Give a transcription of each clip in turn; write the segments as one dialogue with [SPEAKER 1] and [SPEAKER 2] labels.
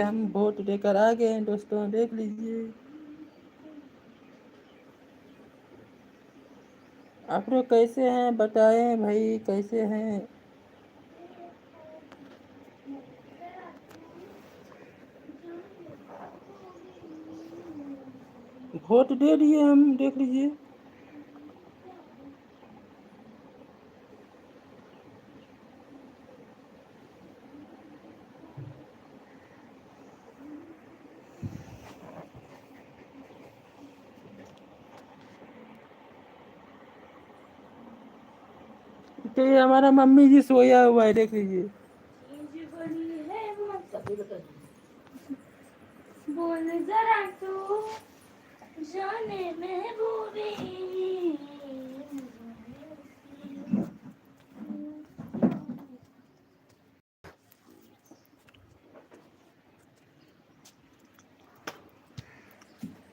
[SPEAKER 1] हम वोट देकर आ गए हैं दोस्तों, देख लीजिए। आप लोग कैसे हैं बताएं भाई, कैसे हैं? वोट दे दिए हम, देख लीजिए। तो ये हमारा मम्मी जी सोया हुआ है, देख लीजिए। बोल जरा तू जाने महबूबी।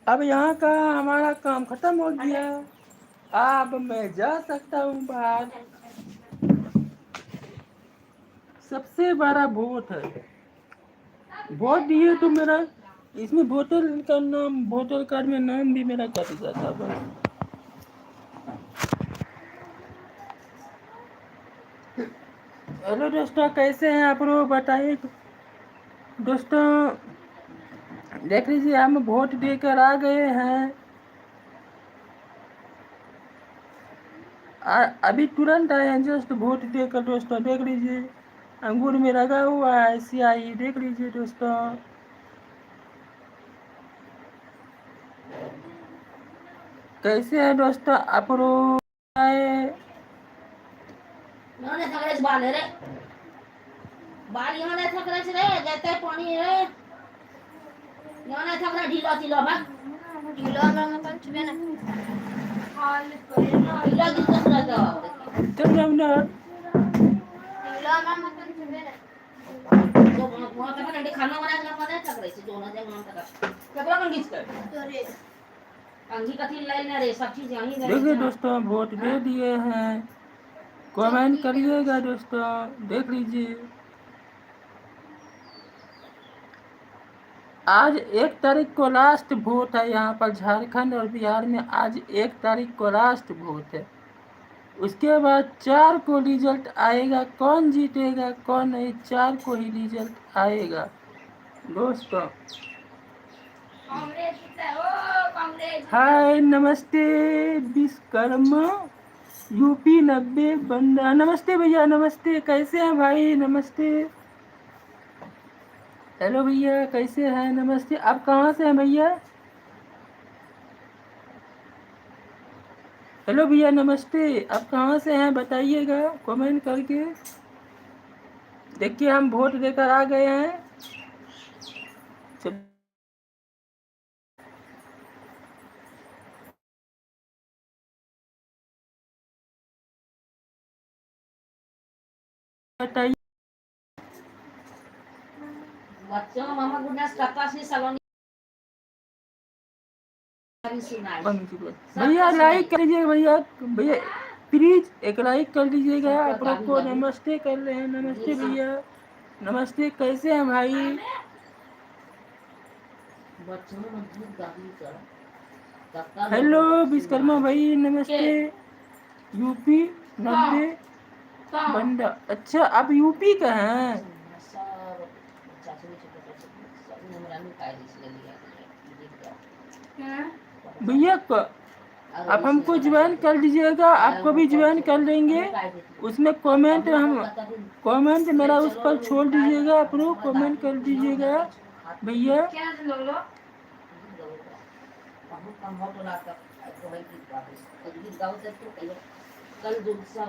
[SPEAKER 1] अब यहाँ का हमारा काम खत्म हो गया, अब मैं जा सकता हूँ बाहर। सबसे बड़ा वोट है, वोट दिए तो मेरा इसमें वोटर का नाम, वोटर कार्ड में नाम भी मेरा कट जाता बस। हेलो दोस्तों, कैसे हैं आप लोग बताइए दोस्तों। देख लीजिए हम वोट देकर आ गए हैं। अभी तुरंत आए हैं जस्ट वोट देकर दोस्तों, देख लीजिए। अंगूर में लगा हुआ है स्याही, देख लीजिए दोस्तों। कैसे है दोस्तों आप लोग? बाल रे, बाल यहाँ नहीं थक रे, जाते पानी रे, यहाँ नहीं थक रहा, ढीला ढीला बा, ढीला में कौन छुए ना, ढीला किस तरह का चल जाओ ना, ढीला में कौन छुए ना, तो वहाँ तक ना खाना बना के मत थक रही थी, दोनों जगह वहाँ तक कपड़ा कौन खींच कर अंगी कथी लाइन रे, सब चीज यहीं रहे। देखिए दोस्तों वोट दे दिए हैं, कमेंट करिएगा दोस्तों, देख लीजिए। आज 1 तारीख को लास्ट वोट है यहाँ पर झारखंड और बिहार में, आज 1 तारीख को लास्ट वोट है। उसके बाद 4 को रिजल्ट आएगा, कौन जीतेगा कौन नहीं, 4 को ही रिजल्ट आएगा दोस्तों। हाय नमस्ते विश्वकर्मा यूपी 90 बंदा, नमस्ते भैया, नमस्ते, कैसे हैं भाई, नमस्ते। हेलो भैया कैसे हैं, नमस्ते। आप कहाँ से हैं भैया? हेलो भैया नमस्ते, आप कहाँ से हैं बताइएगा कमेंट करके। देखिए हम वोट देकर आ गए हैं। बताइए बच्चों, मामा गुडनेस करता सी सलोनी भैया, लाइक कर लीजिएगा भैया, भैया प्लीज एक लाइक कर लीजिएगा। आप लोग को नमस्ते कर रहे हैं, नमस्ते भैया, नमस्ते, कैसे हैं भाई? हेलो विश्वकर्मा भाई नमस्ते। यूपी 90 बंदा, अच्छा आप यूपी का हैं भैया? आप हमको ज्वाइन कर लीजिएगा, आपको भी ज्वाइन कर लेंगे। उसमें कमेंट मेरा उस पर छोड़ दीजिएगा, आप लोग कमेंट कर दीजिएगा भैया।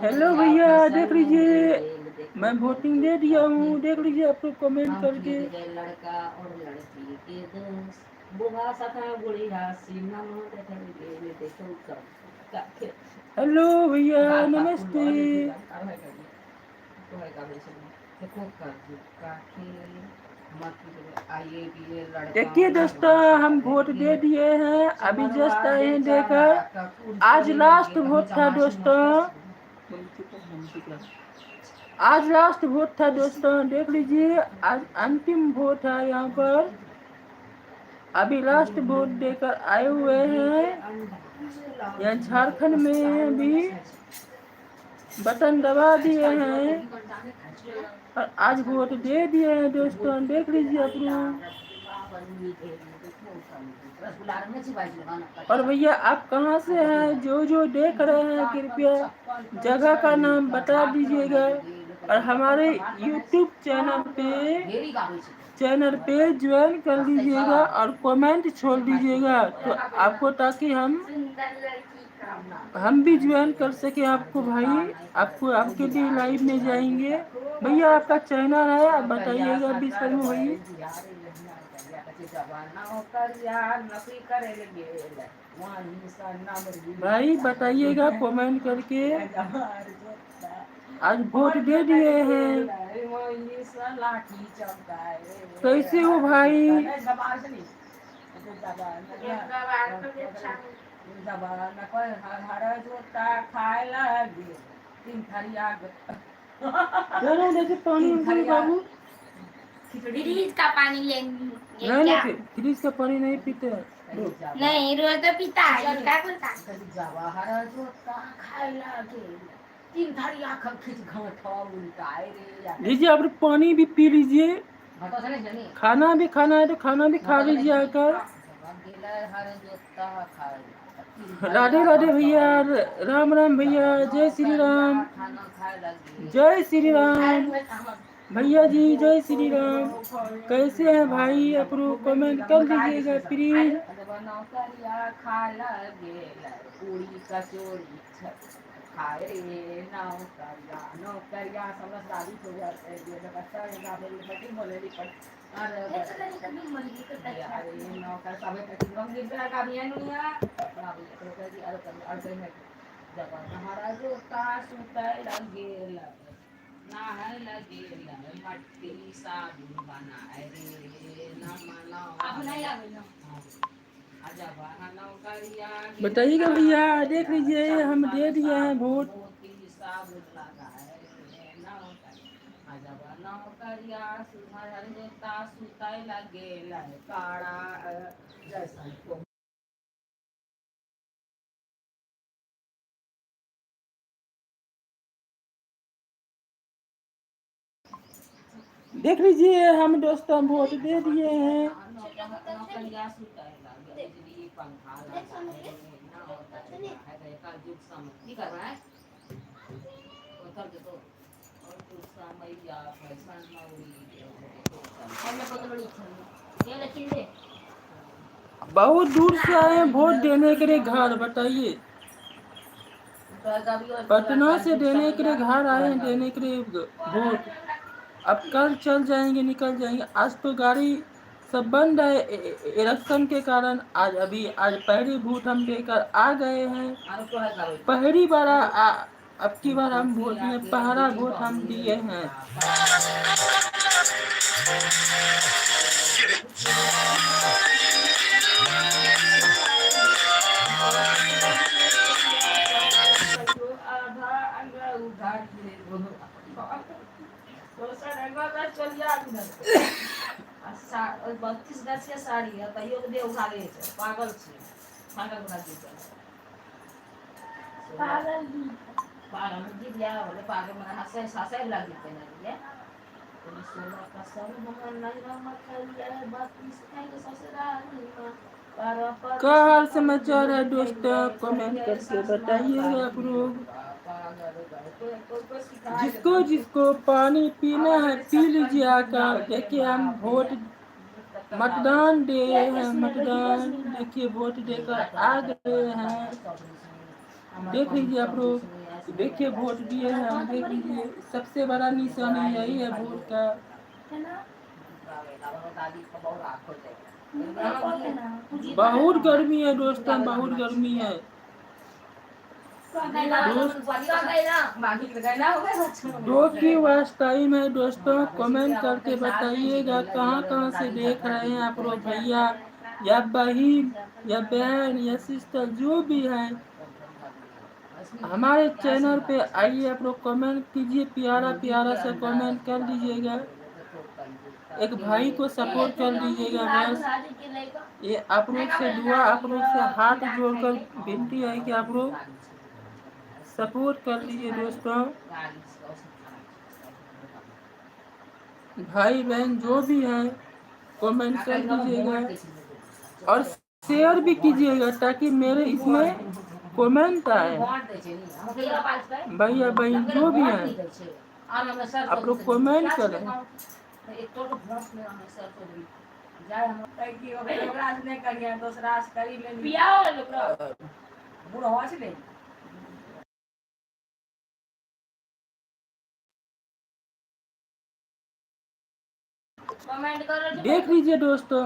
[SPEAKER 1] हेलो भैया देख लीजिए, मैं वोटिंग दे दिया हूँ, देख लीजिए आप लोग कमेंट करके। लड़का और लड़की के दोस्त बुढ़ा सका बुढ़िया सीना हेलो भैया नमस्ते। देखिए दोस्तों हम वोट दे दिए हैं, अभी जस्ट आए हैं देकर। आज लास्ट वोट था दोस्तों।
[SPEAKER 2] आज लास्ट वोट था दोस्तों, देख लीजिए आज अंतिम वोट है यहाँ पर। अभी लास्ट वोट देकर आए हुए हैं। यहाँ झारखंड में भी बटन दबा दिए हैं और आज वोट दे दिए हैं दोस्तों, देख लीजिए आप लोग। और भैया आप कहाँ से हैं, जो देख रहे हैं कृपया जगह का नाम बता दीजिएगा और हमारे YouTube चैनल पे ज्वाइन कर लीजिएगा और कमेंट छोड़ दीजिएगा तो आपको, ताकि हम भी ज्वाइन कर सके आपको भाई, आपको आपके भी लाइव में जाएंगे। भैया आपका चैनल है, आप बताइएगा विषय में भैया। भाई बताइएगा कमेंट करके। आज वोट दे दिए हैं, कैसे हो भाई? पानी बाबू,
[SPEAKER 1] फ्रिज का पानी लेंगे
[SPEAKER 2] नहीं, फ्रिज का पानी नहीं पीते
[SPEAKER 1] नहीं, रोज तो पीता है, क्या बोलता
[SPEAKER 2] लीजिए, आप पानी भी पी लीजिए, खाना भी खाना है तो खाना भी खा लीजिए आकर। राधे राधे भैया, राम राम भैया, जय श्री राम, जय श्री राम भैया जी, जय श्री राम। कैसे हैं भाई, आप लोग कमेंट कर दीजिएगा प्लीज। बताइएगा भैया, देख लीजिए हम दे दिए हैं वोट। देख लीजिए हम दोस्तों वोट दे दिए हैं। बहुत दूर से आए हैं वोट देने के लिए घर, बताइए पटना से देने के लिए घर आए हैं, देने के लिए वोट। अब कल चल जाएंगे, निकल जाएंगे। आज तो गाड़ी सब बंद है इलेक्शन के कारण। आज पहली वोट हम देकर आ गए हैं। पहली बार अब की बार हम वोट में पहला वोट हम दिए हैं। बत्तीस गज के साड़ी है, तैयो दे उठा ले छै, पागल छै, पागल बना दी पागल जी दिया बोले, पागल मना हंसे हंसे लग गई ना ये तो 16 का सब हम नहीं रहा खलिया 32 के ससुराल। क्या हाल समाचार है दोस्तों, कमेंट करके बताइएगा आप लोग। जिसको जिसको पानी पीना है पी लीजिए आकर। देखिए हम वोट मतदान दे हैं, मतदान देखिए वोट देकर आ गए हैं। देख लीजिए आप लोग, देखिए वोट दिए हैं हम, देख लीजिए सबसे बड़ा निशानी यही है वोट का। बहुत गर्मी है दोस्तों, बहुत गर्मी है। दो की वास्ट टाइम है दोस्तों, कमेंट करके बताइएगा कहाँ कहाँ से देख रहे हैं आप लोग, भैया या बहन या बहन या सिस्टर जो भी है। हमारे चैनल पे आइए, आप लोग कमेंट कीजिए, प्यारा प्यारा सा कमेंट कर दीजिएगा, एक भाई को सपोर्ट कर दीजिएगा बस। ये आप लोग से दुआ, आप लोग से हाथ जोड़कर विनती है कि आप लोग सपोर्ट कर दीजिए दोस्तों। भाई बहन जो भी है कमेंट कर दीजिएगा और शेयर भी कीजिएगा ताकि मेरे इसमें कमेंट आए। भैया बहन जो भी है आप लोग कमेंट करें। देख लीजिए दोस्तों,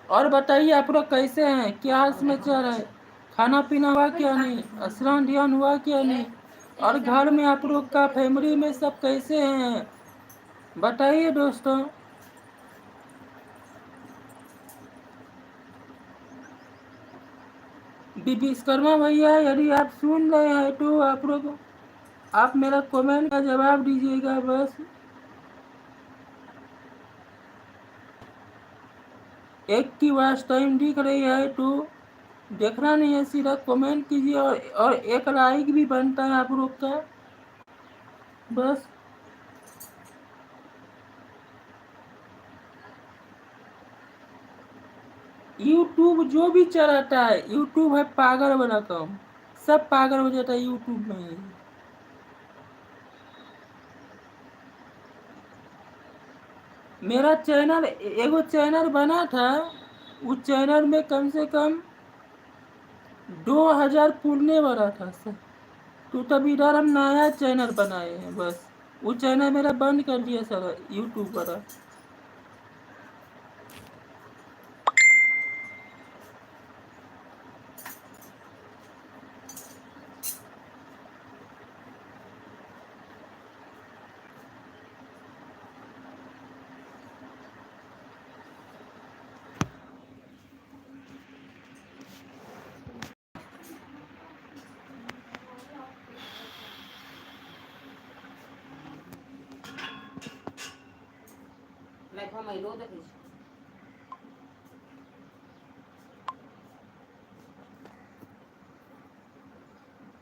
[SPEAKER 2] और बताइए आप लोग कैसे हैं, क्या समाचार है, खाना पीना हुआ क्या नहीं, स्नान ध्यान हुआ क्या नहीं, और घर में आप लोग का फैमिली में सब कैसे हैं बताइए दोस्तों। विश्वकर्मा भैया यदि आप सुन रहे हैं तो आप लोग आप मेरा कमेंट का जवाब दीजिएगा बस। एक की वॉच टाइम दिख रही है तो देखना नहीं है, सीधा कमेंट कीजिए और एक लाइक भी बनता है आप लोग का बस। यूट्यूब जो भी चलाता है, यूट्यूब है पागल वाला काम, सब पागल हो जाता है यूट्यूब में। मेरा चैनल एगो चैनल बना था, उस चैनल में कम से कम 2000 पुरने वाला था सर, तो तब इधर हम नया चैनल बनाए हैं बस। वो चैनल मेरा बंद कर दिया सर यूट्यूब वाला।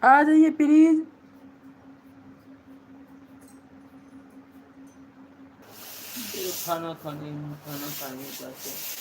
[SPEAKER 2] आ जाइए प्लीज। खाना खाने जाते।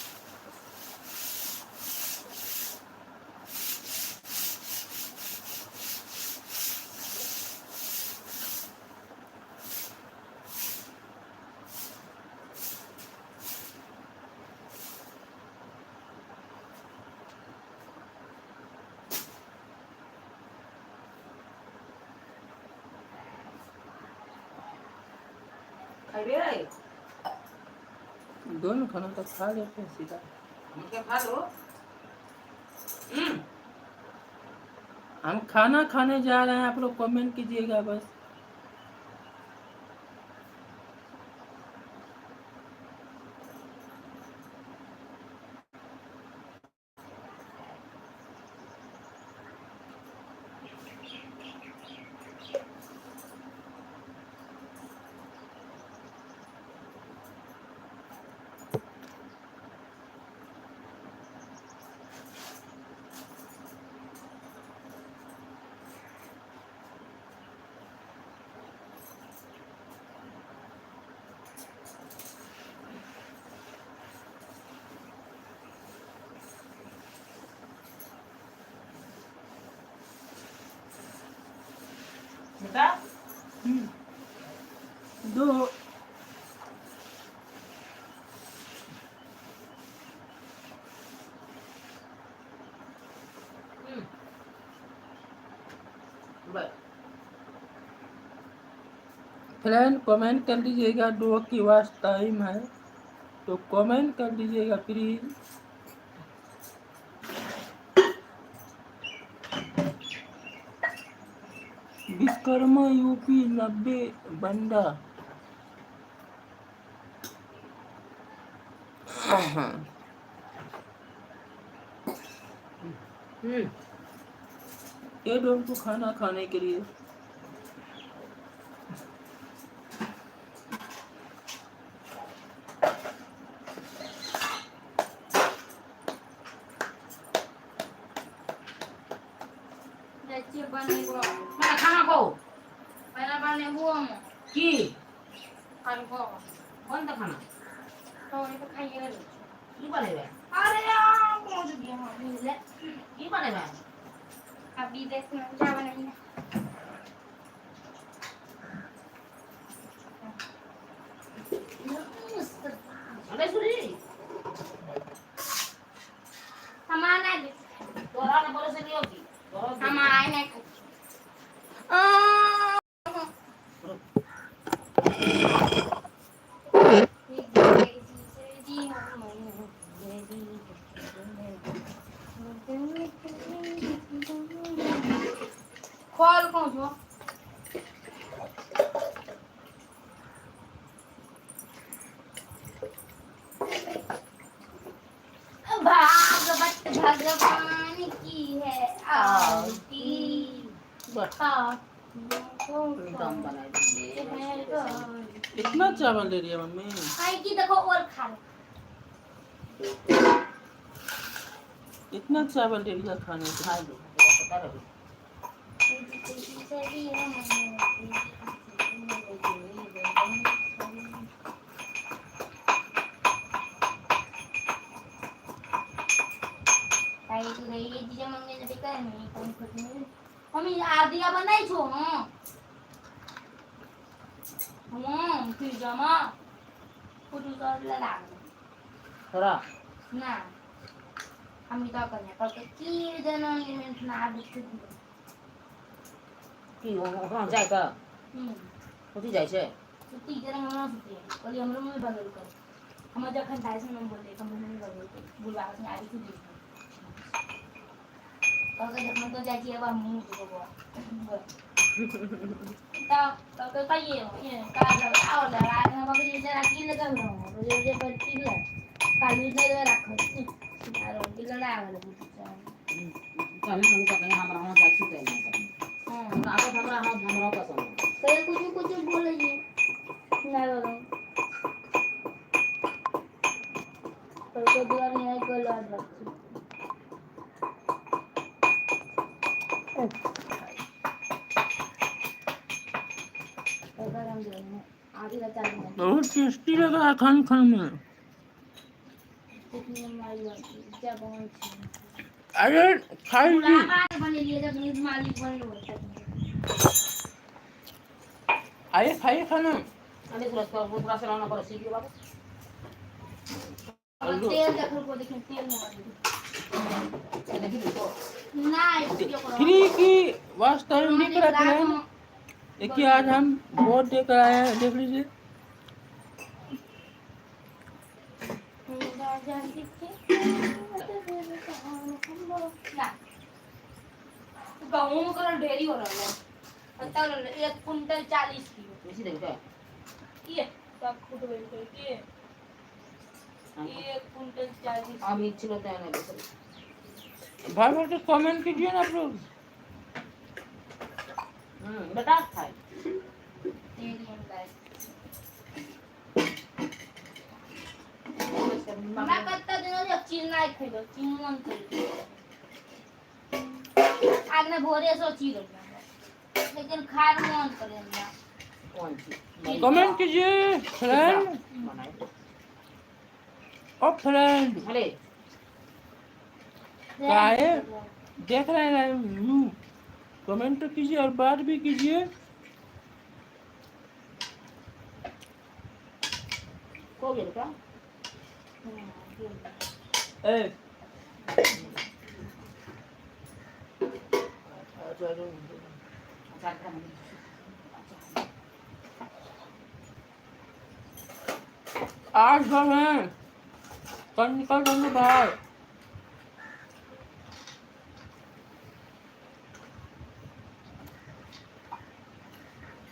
[SPEAKER 2] दोनों खाना तो खा लेते हैं सीधा। खा लो। हम खाना खाने जा रहे हैं, आप लोग कमेंट कीजिएगा बस। बेटा दो फ्रेंड कमेंट कर दीजिएगा, 2 की वास्ट टाइम है तो कमेंट कर दीजिएगा प्लीज। विश्वकर्मा यूपी 90 बंदा। ये डॉग को खाना खाने के लिए
[SPEAKER 1] mana खाना को की कौन सा खाना की बनेगा की बनेगा
[SPEAKER 3] अभी देखना क्या बनाएंगे
[SPEAKER 1] अरे सुरी
[SPEAKER 3] हमारा
[SPEAKER 1] तोरा ने बोले से नहीं होगी
[SPEAKER 3] हमारा खोल कौन जो भागवत भगवान की है आरती
[SPEAKER 1] दम बना
[SPEAKER 2] इतना चावल दे रही है मम्मी
[SPEAKER 3] आई की देखो और खा
[SPEAKER 2] इतना चावल दे रही है खाने को
[SPEAKER 1] खा लो पता रहे
[SPEAKER 3] मम्मी आदिया बनाई छो फिर जमा कुछ लगा
[SPEAKER 1] थोड़ा
[SPEAKER 3] ना हम क्या करने पर की देना इवेंट ना आदत
[SPEAKER 1] की वहाँ जाएगा होती जाए छे
[SPEAKER 3] सुती जरा हमरा सुती बोली हमरो में बगल कर हम जखन दाई से हम बोले हम में बगल कर बुलवा से आई थी अगर जब मैं तो जाती है मुंह को तो ये का आओ लगा ना बगल जरा की लगा रहा हूं तो ये पर की है काली से रखो यार उनकी लड़ा वाला
[SPEAKER 1] कहीं हम कहीं हमरा वहाँ टैक्सी पे नहीं हां आप हमरा पसंद
[SPEAKER 3] कहीं कुछ बोले जी ना करो तो दुआ नहीं है कोई लाज रखती
[SPEAKER 2] बहुत टेस्टी लगा है खाने में अरे खाएगी आइए खाइए खाना
[SPEAKER 1] अरे थोड़ा सा लाना पड़ा सीखिए बाबू
[SPEAKER 3] तेल देखो को देखें तेल
[SPEAKER 2] फ्री की वास्ता में लिख रखे हैं देखिए आज हम वोट देकर आए हैं देख लीजिए
[SPEAKER 3] गाँव में कलर ढेरी हो रहा है 1 कुंटल 40 किलो
[SPEAKER 1] कैसी देखो
[SPEAKER 3] ये सब फुट गए ये 1 कुंटल 40
[SPEAKER 1] हम इच्छा होता है ना बस
[SPEAKER 2] भाई बोल तो कमेंट कीजिए ना आप लोग
[SPEAKER 1] बेटा खाए
[SPEAKER 3] मैं कत्ता दिनों से चीज नहीं खाइलो चिमन खाइलो आज मैं भोरे सो चीज लेकिन खार मन करेंगे
[SPEAKER 1] कौन सी
[SPEAKER 2] कमेंट कीजिए फ्रेंड और फ्रेंड
[SPEAKER 1] अरे
[SPEAKER 2] क्या है देख रहे हैं कमेंट तो कीजिए और बात भी कीजिए
[SPEAKER 1] हो गया बेटा
[SPEAKER 2] आज हम हैं कल निकल जाएंगे बाहर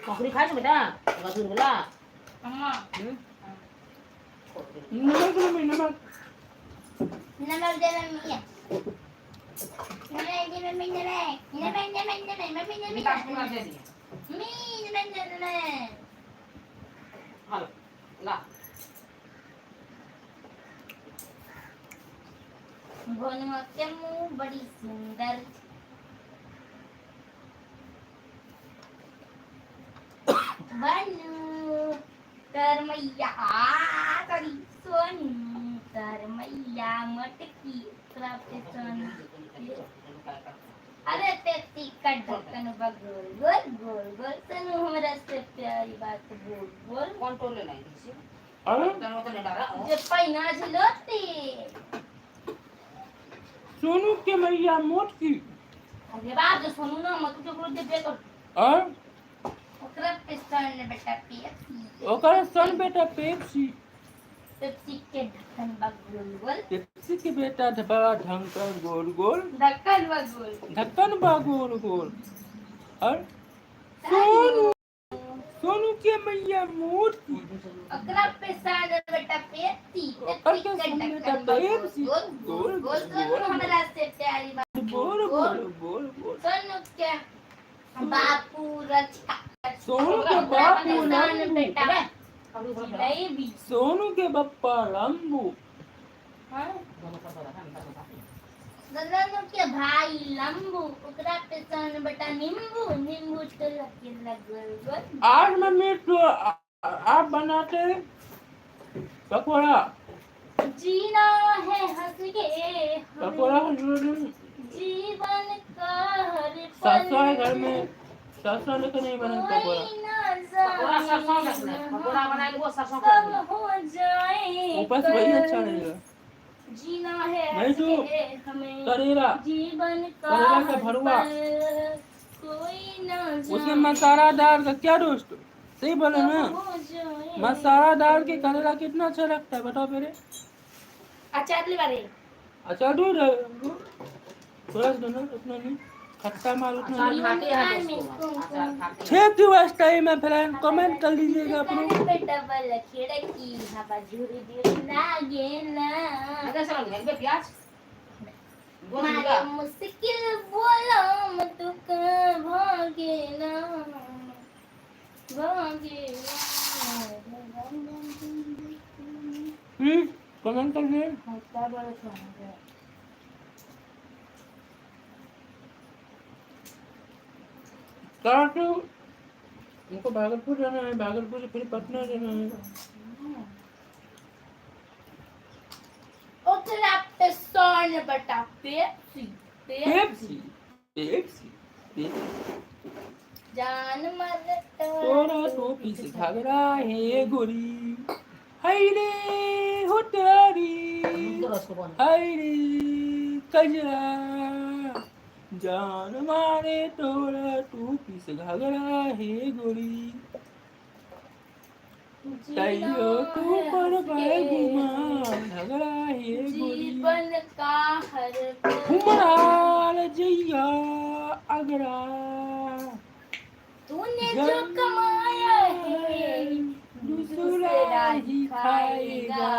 [SPEAKER 1] ककड़ी खाए बेटा गजूर बोला
[SPEAKER 3] अम्मा
[SPEAKER 2] नमक
[SPEAKER 3] नमक दे रही है
[SPEAKER 1] विकास कुमार दे दिए हेलो ला
[SPEAKER 3] भोनुआ के मुंह बड़ी सुंदर बनू कर मैया करी सोनी कर मैया मटकी प्राप्त सोनी अरे तेती का ढक्कन बगोल गोल गोल गोल तनु हमरा से प्यारी बात बोल बोल
[SPEAKER 1] कंट्रोल नहीं दिसी
[SPEAKER 2] अरे
[SPEAKER 1] तनो तो नहीं डाला
[SPEAKER 3] जे पैना झलोती
[SPEAKER 2] सोनू के मैया मोट की
[SPEAKER 3] अरे बाप जो सुनू ना मत तो बोल दे बेकर
[SPEAKER 2] और
[SPEAKER 3] ओकरा पिस्तौल ने बेटा पेप्सी
[SPEAKER 2] ओकर सन बेटा पेप्सी
[SPEAKER 3] पेप्सी के ढक्कन बगोल गोल
[SPEAKER 2] पेप्सी के बेटा बड़ा ढंकन गोल गोल
[SPEAKER 3] ढक्कन बगोल
[SPEAKER 2] ढक्कन बा गोल गोल और सोनू सोनू के मैया मोट की
[SPEAKER 3] ओकरा पिस्तौल ने बेटा पेप्सी
[SPEAKER 2] ओकर
[SPEAKER 3] पेप्सी
[SPEAKER 2] के
[SPEAKER 3] के
[SPEAKER 2] सन बेटा
[SPEAKER 3] ढक्कन
[SPEAKER 2] पेप्सी
[SPEAKER 3] गोल गोल गोल तनु हमरा से प्यारी बात
[SPEAKER 2] बोल बोल बोल बोल
[SPEAKER 3] सोनू के बापू रचा
[SPEAKER 2] सोनू के बापू
[SPEAKER 3] पिस्तौल
[SPEAKER 2] लंबू
[SPEAKER 3] बेटा जलेबी
[SPEAKER 2] सोनू के बप्पा लंबू
[SPEAKER 3] हाँ ददनू के भाई लंबू ओकरा पे सन बेटा नींबू नींबू तो लगे लगल गोल
[SPEAKER 2] आज मम्मी तो आप बनाते पकौड़ा
[SPEAKER 3] जीना है हंस के
[SPEAKER 2] पकौड़ा
[SPEAKER 3] जीवन का हर
[SPEAKER 2] सासू है घर में सासू लेकर नहीं बना पकौड़ा
[SPEAKER 1] पकोड़ा सरसों रखना पकोड़ा बनाए वो सरसों
[SPEAKER 3] कब
[SPEAKER 1] कर
[SPEAKER 3] हो जाए
[SPEAKER 2] ऊपर से वही अच्छा रहेगा
[SPEAKER 3] जीना है
[SPEAKER 2] नहीं
[SPEAKER 3] हंस
[SPEAKER 2] तो
[SPEAKER 3] के हमें
[SPEAKER 2] करेला
[SPEAKER 3] जीवन का
[SPEAKER 2] करेला का
[SPEAKER 3] हर
[SPEAKER 2] भरुआ।
[SPEAKER 3] पल कोई ना
[SPEAKER 2] उसमें मसाला डाल का क्या दोस्त सही बोले ना मसाला डाल के करेला कितना अच्छा लगता है बताओ मेरे
[SPEAKER 3] अचार ले बारे
[SPEAKER 2] अच्छा दूर थोड़ा सा ना उतना नहीं खट्टा माल उतना नहीं
[SPEAKER 1] खाते हैं दोस्तों अचार खाते
[SPEAKER 2] छेक दिवस टाइम है फ्रेंड कमेंट कर लीजिएगा आप लोग
[SPEAKER 3] बेटा वाला खिड़की हवा झुरी झुरी लागे ना
[SPEAKER 1] हैं ऐसा लग गया प्याज बोल
[SPEAKER 3] मारे
[SPEAKER 1] दिया
[SPEAKER 3] मुश्किल बोलो मत का भागे ना
[SPEAKER 2] कमेंट कर लीजिए
[SPEAKER 3] क्या बोले छोड़
[SPEAKER 2] काटो उनको भागलपुर जाना है भागलपुर से फिर पटना जाना है
[SPEAKER 3] ओकरा पे सोन बटा पेप्सी
[SPEAKER 2] पेप्सी पेप्सी पेप्सी
[SPEAKER 3] जान मर
[SPEAKER 2] तोरा टोपी से घाघरा है गोरी हाय रे हो तेरी हाय रे कजरा जान मारे तोरा टोपी से घाघरा है गोरी तैयो तू पर घुमा घाघरा है गोरी
[SPEAKER 3] जीवन का हर
[SPEAKER 2] घुमराल जैया अगरा
[SPEAKER 3] तूने जो कमाया है
[SPEAKER 2] दूसरा ही खाएगा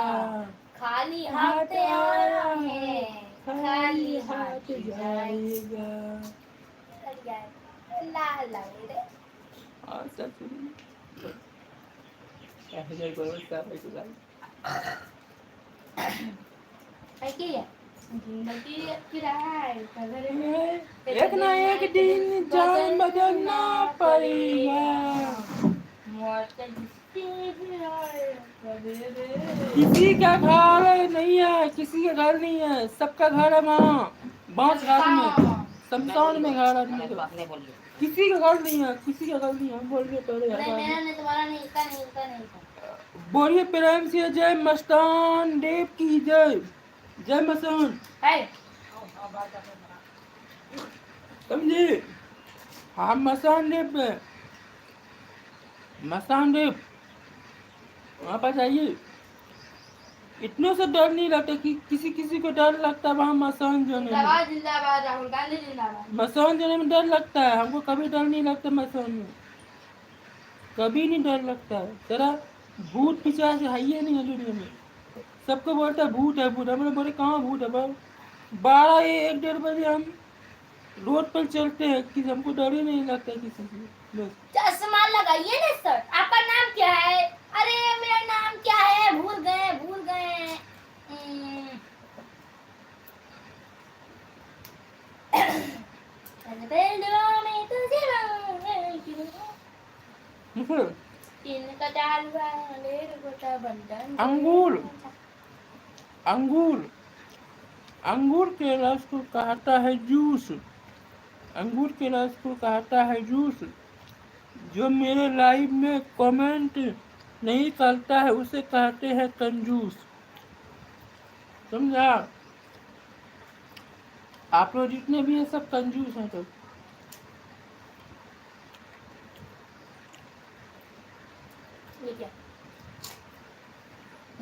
[SPEAKER 3] खाली हाथ आया है खाली हाथ
[SPEAKER 2] जाएगा
[SPEAKER 3] ला ला रे
[SPEAKER 2] सब सुनिए ऐसे जय बोलो सब है तो
[SPEAKER 3] है कि जिंदगी किराए कदर में
[SPEAKER 2] एक ना एक दिन जान बदलना पड़ेगा
[SPEAKER 3] मौत जिसके भी आए कदर
[SPEAKER 2] किसी का घर नहीं है किसी का घर नहीं है सबका घर है वहाँ बांस घाट में शमशान में घर है
[SPEAKER 1] बात नहीं बोलिए
[SPEAKER 2] किसी का घर नहीं है किसी का घर नहीं है हम बोल रहे पहले
[SPEAKER 3] नहीं मेरा नहीं तुम्हारा नहीं इसका नहीं इसका नहीं
[SPEAKER 2] बोलिए प्रेम से जय मस्तान देव की जय जय मस्तान
[SPEAKER 3] है
[SPEAKER 2] समझे हम मस्तान देव पे मस्तान देव वहाँ पर जाइए इतनों से डर नहीं लगता कि किसी किसी को डर लगता है वहाँ मसान जाने में
[SPEAKER 3] जिंदाबाद जिंदाबाद राहुल गांधी जिंदाबाद
[SPEAKER 2] मसान जाने में डर लगता है हमको कभी डर नहीं लगता मसान में कभी नहीं डर लगता है जरा भूत पिचास है ही नहीं है दुनिया में सबको बोलता है भूत है भूत हमने बोले कहाँ भूत है भाई 12 1 डेढ़ बजे हम रोड पर चलते हैं कि हमको डर ही नहीं लगता किसी से। बस
[SPEAKER 3] चश्मा लगाइए ना सर। आपका नाम क्या है? अरे मेरा नाम क्या है, भूल गए भूल गए।
[SPEAKER 2] अंगूर अंगूर अंगूर के रस को कहता है जूस। अंगूर के रस को कहता है जूस। जो मेरे लाइव में कमेंट नहीं करता है उसे कहते हैं कंजूस। समझा? आप लोग जितने भी हैं सब कंजूस हैं। तो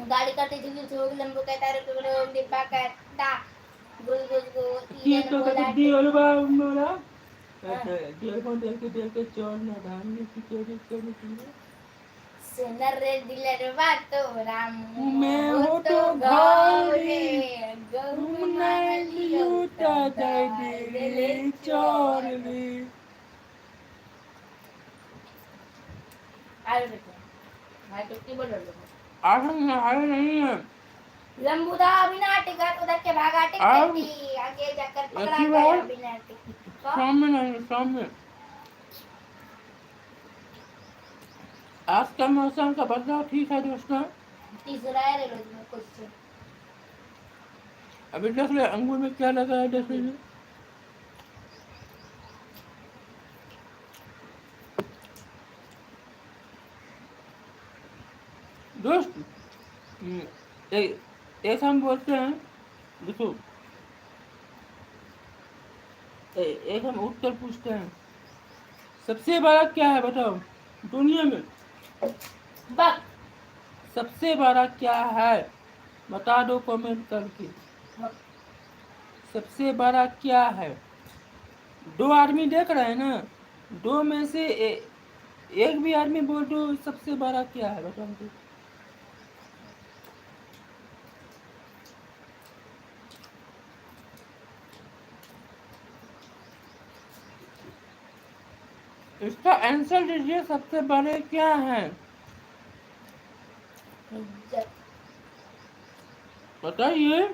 [SPEAKER 3] गाड़ी करते लंबू कहता है डिब्बा कहता गुल गुल गुल
[SPEAKER 2] ये तो कहते दियल बा मोरा।
[SPEAKER 3] हाँ।
[SPEAKER 2] दियल को देख के चोर ना धान में की चोरी
[SPEAKER 3] सुनर रे दिलरवा तोरा
[SPEAKER 2] मैं हो तो घरे तुम नहीं लूटा जाए दिल चोर रे।
[SPEAKER 3] आए बेटा भाई तो की बोल रहे हो?
[SPEAKER 2] आज हम नहाए नहीं है।
[SPEAKER 3] लंबूदा बिना टिकट उधर के भागा टिकट आगे जाकर पकड़ा
[SPEAKER 2] अच्छी
[SPEAKER 3] गया
[SPEAKER 2] बात।
[SPEAKER 3] बिना टिकट।
[SPEAKER 2] शाम में नहीं, शाम में। आज का मौसम का बदलाव ठीक है दोस्तों।
[SPEAKER 3] तीसरा है रे रोज में कुछ
[SPEAKER 2] अभी देख ले अंगूर में क्या लगा है, देख लीजिए। दोस्त एक हम बोलते हैं, देखो एक हम उत्तर पूछते हैं, सबसे बड़ा क्या है बताओ दुनिया में?
[SPEAKER 3] बक
[SPEAKER 2] सबसे बड़ा क्या है बता दो कमेंट करके। सबसे बड़ा क्या है? दो आदमी देख रहे हैं ना, दो में से एक भी आदमी बोल दो सबसे बड़ा क्या है बताओ तो। इसका आंसर दीजिए, सबसे बड़े क्या हैं बताइए।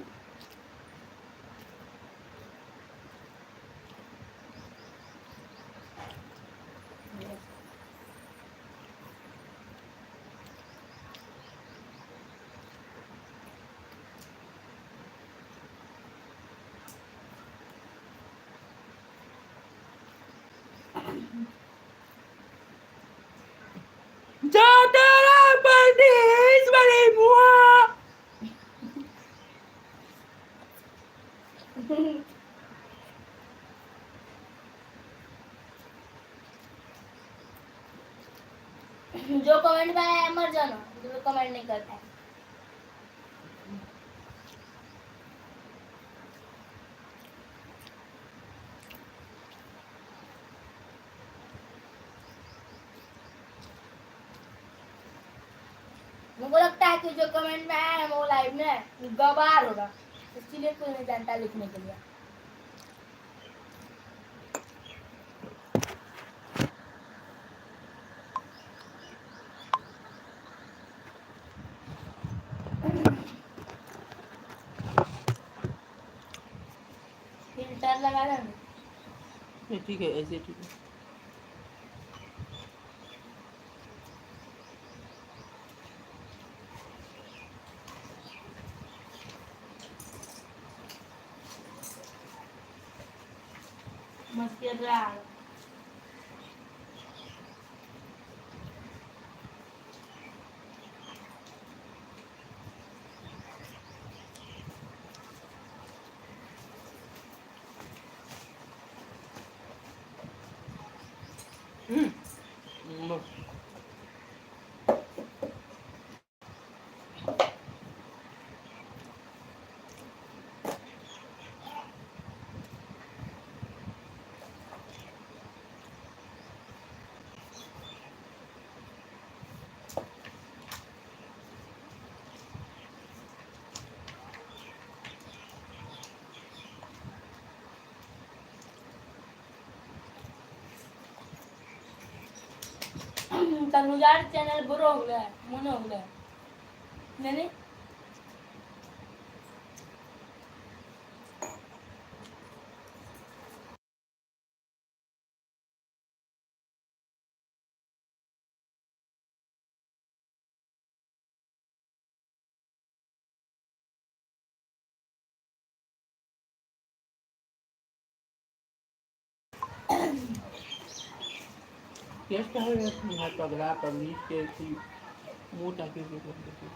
[SPEAKER 2] जो तेरा बंदिश बड़ी मुआ।
[SPEAKER 3] जो कमेंट में आया मर जाना, जो कमेंट नहीं करता है। मुझको लगता है कि जो कमेंट में आया है वो लाइव में गवार होगा, इसलिए कोई नहीं जानता लिखने के लिए। फिल्टर लगा लेना।
[SPEAKER 2] ठीक है, ऐसे ठीक है।
[SPEAKER 3] मस्त कर रहा है। तनुजार चैनल बुरो हो गया मन हो गया नहीं
[SPEAKER 2] कैसा है यहाँ पगला पगली के मुँह टाके के करते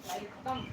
[SPEAKER 1] खत्म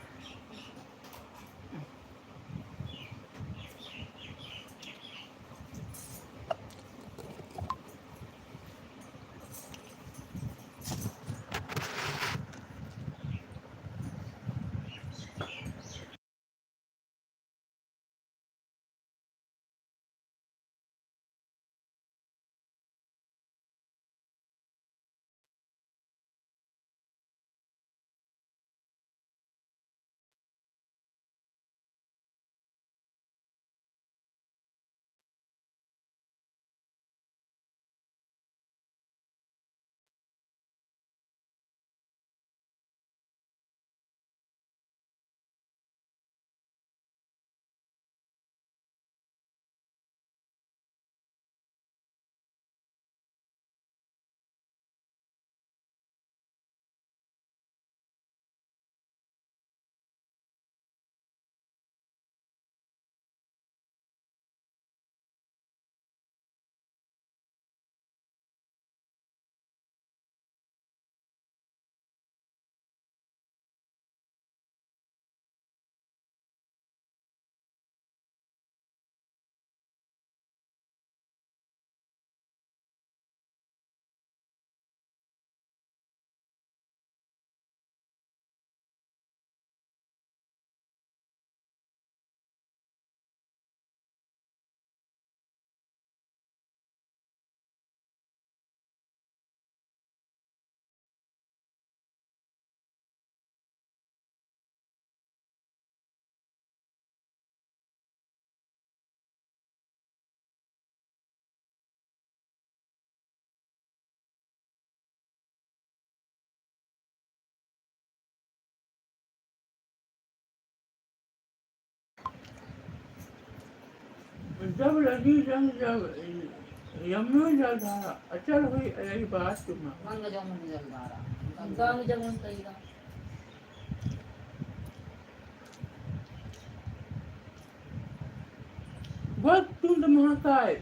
[SPEAKER 2] जब लगी जंग जब यमुना जलधारा अचल हुई यही बात तुम्हारा
[SPEAKER 1] गंग जमुन जलधारा
[SPEAKER 3] गांव जमुन कहीगा
[SPEAKER 2] वक्त तुंड महाकाय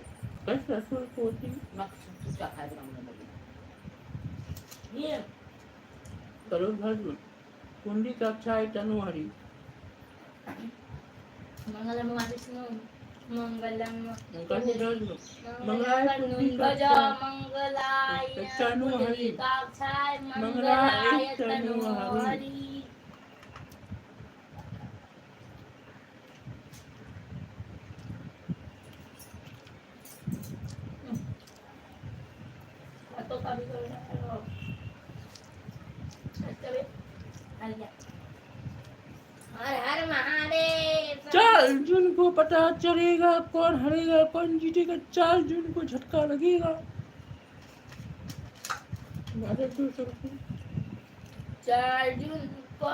[SPEAKER 2] कैसे असुर कोटि
[SPEAKER 1] मक्ष क्या खाए ब्रह्म लगी
[SPEAKER 3] ये
[SPEAKER 2] करो भस्म कुंडी कक्षाय तनुहरि
[SPEAKER 3] मंगलम विष्णु मंगलम
[SPEAKER 2] करो भस्म
[SPEAKER 3] मंगलाय
[SPEAKER 2] कुंडी
[SPEAKER 3] गज
[SPEAKER 2] कक्षाय
[SPEAKER 3] मंगलाय
[SPEAKER 2] तनुहरि
[SPEAKER 3] काक्षाय
[SPEAKER 2] मंगलाय
[SPEAKER 3] मंगलाय
[SPEAKER 2] तनुहरि
[SPEAKER 3] तनुहरि तो कभी करो चले आ गया हर हर महादेव
[SPEAKER 2] चल अर्जुन को को पता चलेगा कौन हारेगा कौन जीतेगा। 4 जून को झटका लगेगा।
[SPEAKER 3] 4 जून को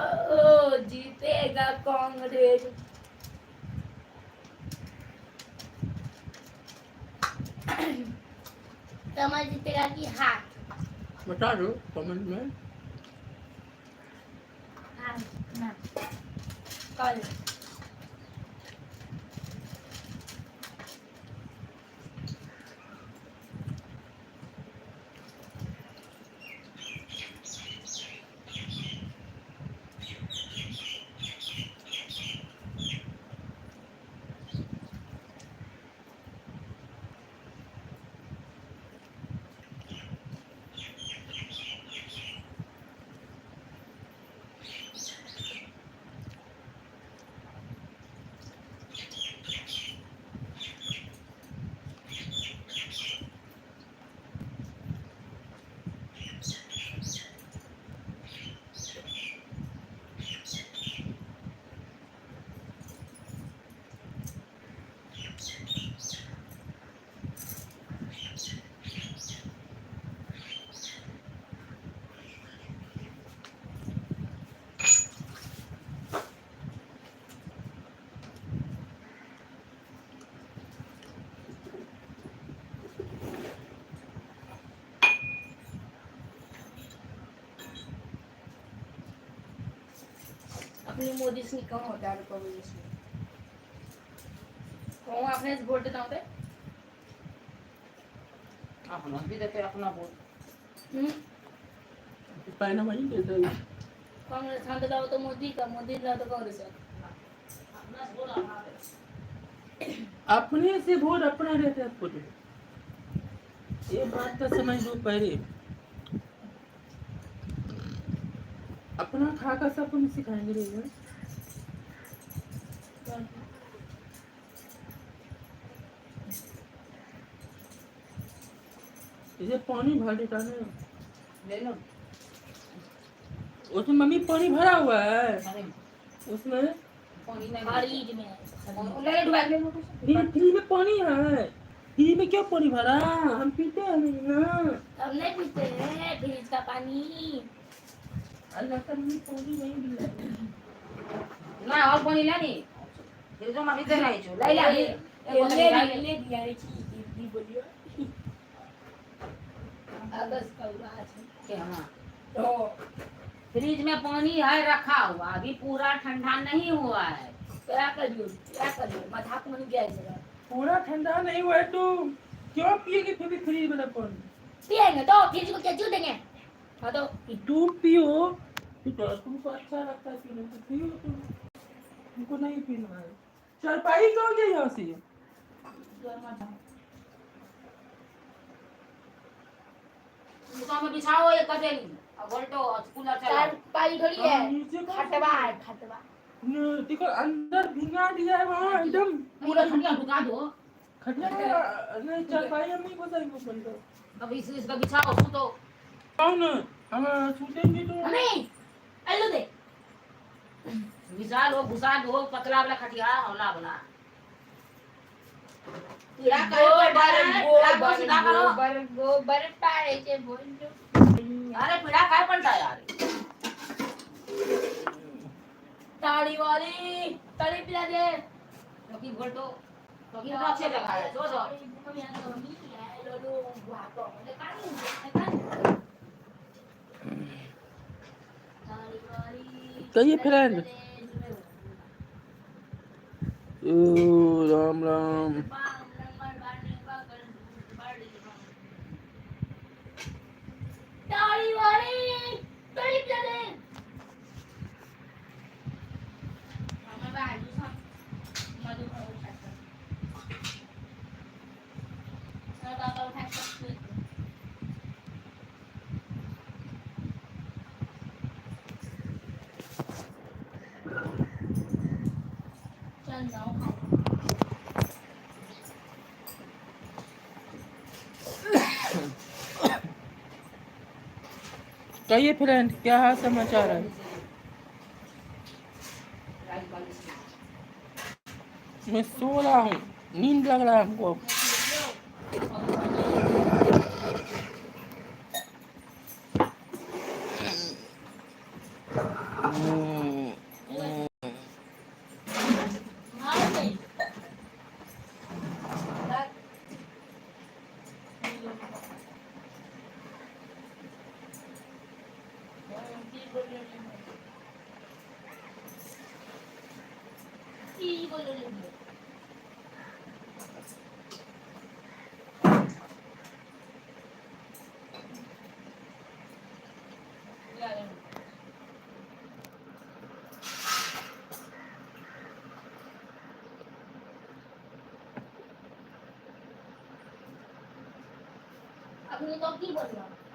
[SPEAKER 3] जीतेगा कांग्रेस। कमल जीतेगा कि हाथ?
[SPEAKER 2] बता दो कमेंट में।
[SPEAKER 3] ना कल अपनी मोदी से कम होता है कांग्रेस में। कौन आपने वोट देता होते?
[SPEAKER 1] अपना भी देते अपना वोट।
[SPEAKER 2] पैना वही देता है।
[SPEAKER 3] कांग्रेस खान दिलाओ तो मोदी का, मोदी दिलाओ तो कांग्रेस का।
[SPEAKER 2] अपने से वोट अपना रहता है खुद। ये बात तो समझ लो पहले। अपना खा कर सब तुम सिखाएंगे रहेगा। इसे पानी भर देता है।
[SPEAKER 1] ले लो।
[SPEAKER 2] उसमें मम्मी पानी भरा हुआ है। उसमें
[SPEAKER 1] पानी नहीं
[SPEAKER 3] फ्रिज में
[SPEAKER 1] ले लो ले लो।
[SPEAKER 2] फ्रिज में पानी है। फ्रिज में क्यों पानी भरा? हम पीते हैं नहीं ना।
[SPEAKER 3] हम नहीं पीते हैं फ्रिज का पानी।
[SPEAKER 2] अल्लाह का मम्मी पानी नहीं दिया।
[SPEAKER 1] ना और पानी लेनी। ये जो मम्मी दे नहीं छो। ले
[SPEAKER 3] ले दिया रे चीज बोलियो। अगस्त का हुआ है
[SPEAKER 1] क्या ना?
[SPEAKER 3] तो
[SPEAKER 1] फ्रिज में पानी है रखा हुआ, अभी पूरा ठंडा नहीं हुआ है।
[SPEAKER 3] क्या करियो मजाक मन गया है।
[SPEAKER 2] पूरा ठंडा नहीं हुआ है तो क्यों पिएगी फिर भी फ्रिज वाला पानी?
[SPEAKER 3] पिएंगे तो फ्रिज को क्या क्यों देंगे? हाँ तो
[SPEAKER 2] तुम पियो तो तुमको अच्छा लगता है पीने को पियो तुम। तुमको नहीं पीना है। चारपाई क्यों गई यहाँ से?
[SPEAKER 1] दुकान में बिछाओ ये कटेली और वोल्टो कूलर चलाओ।
[SPEAKER 3] चार पाई थोड़ी है।
[SPEAKER 2] नीचे का
[SPEAKER 3] खटवा
[SPEAKER 2] देखो अंदर भिंगा दिया है वहाँ एकदम
[SPEAKER 1] पूरा खटिया ढुका दो।
[SPEAKER 2] खटिया नहीं चारपाई हम नहीं बताएंगे ऊपर का।
[SPEAKER 1] अब इसका बिछाओ सूतो।
[SPEAKER 2] कौन हम सूतेंगे तो
[SPEAKER 3] नहीं हेलो दे
[SPEAKER 1] बिछा लो घुसा दो पतला वाला खटिया हौला वाला। पीड़ा करे
[SPEAKER 3] गोबर पाड़े के बोल
[SPEAKER 1] अरे पीड़ा काय पड़ता है यार।
[SPEAKER 3] ताड़ी वाली ताड़ी पिला दे।
[SPEAKER 1] क्योंकि वोल्टो क्योंकि तो अच्छे जगह है जो जो
[SPEAKER 2] कहिए फ्रेंड। राम राम।
[SPEAKER 3] ताड़ी वाली ताड़ी पिला दे।
[SPEAKER 2] कहिए फ्रेंड क्या हाल समाचार है? मैं सो रहा हूँ, नींद लग रहा है हमको।
[SPEAKER 3] अपनी तो की बोल रहा